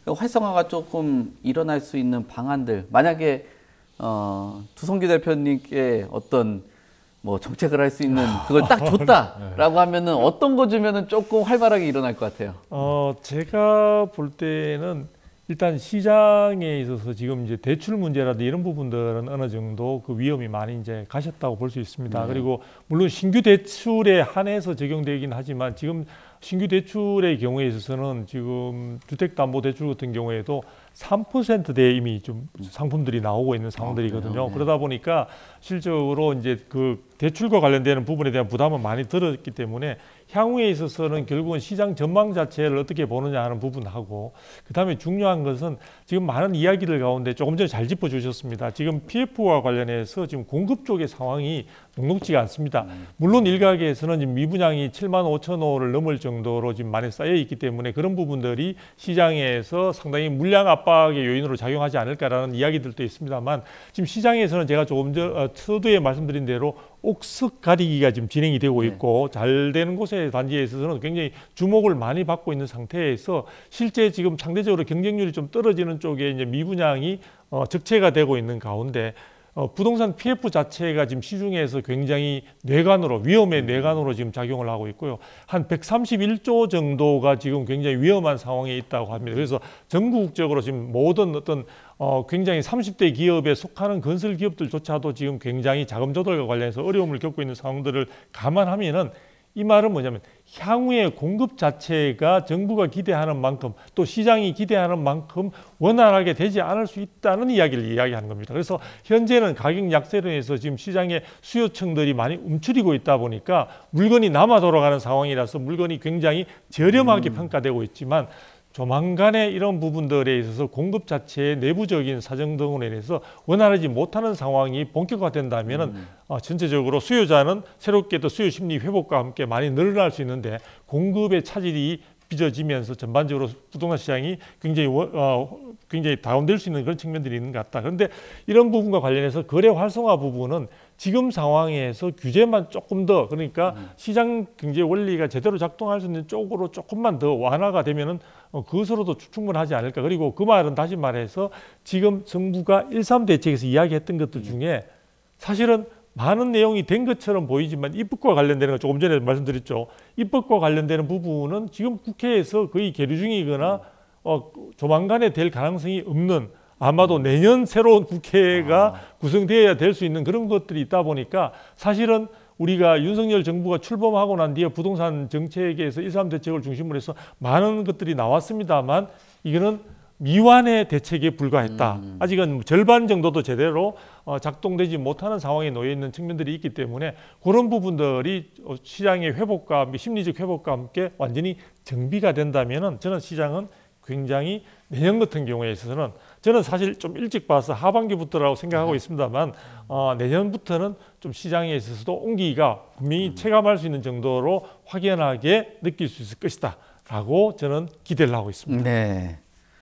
활성화가 조금 일어날 수 있는 방안들, 만약에 두성규 대표님께 어떤 뭐 정책을 할 수 있는 그걸 딱 줬다라고 하면은 어떤 거 주면은 조금 활발하게 일어날 것 같아요. 제가 볼 때는 일단 시장에 있어서 지금 이제 대출 문제라든지 이런 부분들은 어느 정도 그 위험이 많이 이제 가셨다고 볼 수 있습니다. 그리고 물론 신규 대출에 한해서 적용되긴 하지만 지금 신규 대출의 경우에 있어서는 지금 주택담보대출 같은 경우에도 3%대 이미 좀 상품들이 나오고 있는 상황들이거든요. 네. 그러다 보니까 실적으로 이제 그 대출과 관련되는 부분에 대한 부담은 많이 들었기 때문에 향후에 있어서는 결국은 시장 전망 자체를 어떻게 보느냐 하는 부분하고, 그다음에 중요한 것은 지금 많은 이야기들 가운데 조금 전에 잘 짚어주셨습니다. 지금 PF와 관련해서 지금 공급 쪽의 상황이 녹록지가 않습니다. 물론 일각에서는 지금 미분양이 7만 5천 호를 넘을 정도로 지금 많이 쌓여 있기 때문에 그런 부분들이 시장에서 상당히 물량 압박의 요인으로 작용하지 않을까라는 이야기들도 있습니다만, 지금 시장에서는 제가 조금 전 서두에 말씀드린 대로 옥석 가리기가 지금 진행이 되고 있고 잘 되는 곳의 단지에 있어서는 굉장히 주목을 많이 받고 있는 상태에서 실제 지금 상대적으로 경쟁률이 좀 떨어지는 쪽에 이제 미분양이 적체가 되고 있는 가운데 부동산 PF 자체가 지금 시중에서 굉장히 뇌관으로, 위험의 뇌관으로 지금 작용을 하고 있고요. 한 131조 정도가 지금 굉장히 위험한 상황에 있다고 합니다. 그래서 전국적으로 지금 모든 어떤 굉장히 30대 기업에 속하는 건설 기업들조차도 지금 굉장히 자금 조달과 관련해서 어려움을 겪고 있는 상황들을 감안하면은, 이 말은 뭐냐면 향후의 공급 자체가 정부가 기대하는 만큼 또 시장이 기대하는 만큼 원활하게 되지 않을 수 있다는 이야기를 이야기하는 겁니다. 그래서 현재는 가격 약세로 해서 지금 시장의 수요층들이 많이 움츠리고 있다 보니까 물건이 남아 돌아가는 상황이라서 물건이 굉장히 저렴하게 평가되고 있지만, 조만간에 이런 부분들에 있어서 공급 자체의 내부적인 사정 등으로 인해서 원활하지 못하는 상황이 본격화된다면은 전체적으로 수요자는 새롭게 또 수요 심리 회복과 함께 많이 늘어날 수 있는데 공급의 차질이 빚어지면서 전반적으로 부동산 시장이 굉장히 다운될 수 있는 그런 측면들이 있는 것 같다. 그런데 이런 부분과 관련해서 거래 활성화 부분은 지금 상황에서 규제만 조금 더, 그러니까 시장 경제 원리가 제대로 작동할 수 있는 쪽으로 조금만 더 완화가 되면은 그것으로도 충분하지 않을까. 그리고 그 말은 다시 말해서 지금 정부가 1.3 대책에서 이야기했던 것들 중에 사실은 많은 내용이 된 것처럼 보이지만 입법과 관련되는 거 조금 전에 말씀드렸죠. 입법과 관련되는 부분은 지금 국회에서 거의 계류 중이거나 조만간에 될 가능성이 없는, 아마도 내년 새로운 국회가 구성되어야 될 수 있는 그런 것들이 있다 보니까 사실은 우리가 윤석열 정부가 출범하고 난 뒤에 부동산 정책에서 1.3 대책을 중심으로 해서 많은 것들이 나왔습니다만 이거는 미완의 대책에 불과했다. 아직은 절반 정도도 제대로 작동되지 못하는 상황에 놓여 있는 측면들이 있기 때문에 그런 부분들이 시장의 회복과 심리적 회복과 함께 완전히 정비가 된다면은 저는 시장은 굉장히 내년 같은 경우에 있어서는 저는 사실 좀 일찍 봐서 하반기부터라고 생각하고 있습니다만 내년부터는 좀 시장에 있어서도 온기가 분명히 체감할 수 있는 정도로 확연하게 느낄 수 있을 것이다 라고 저는 기대를 하고 있습니다. 네.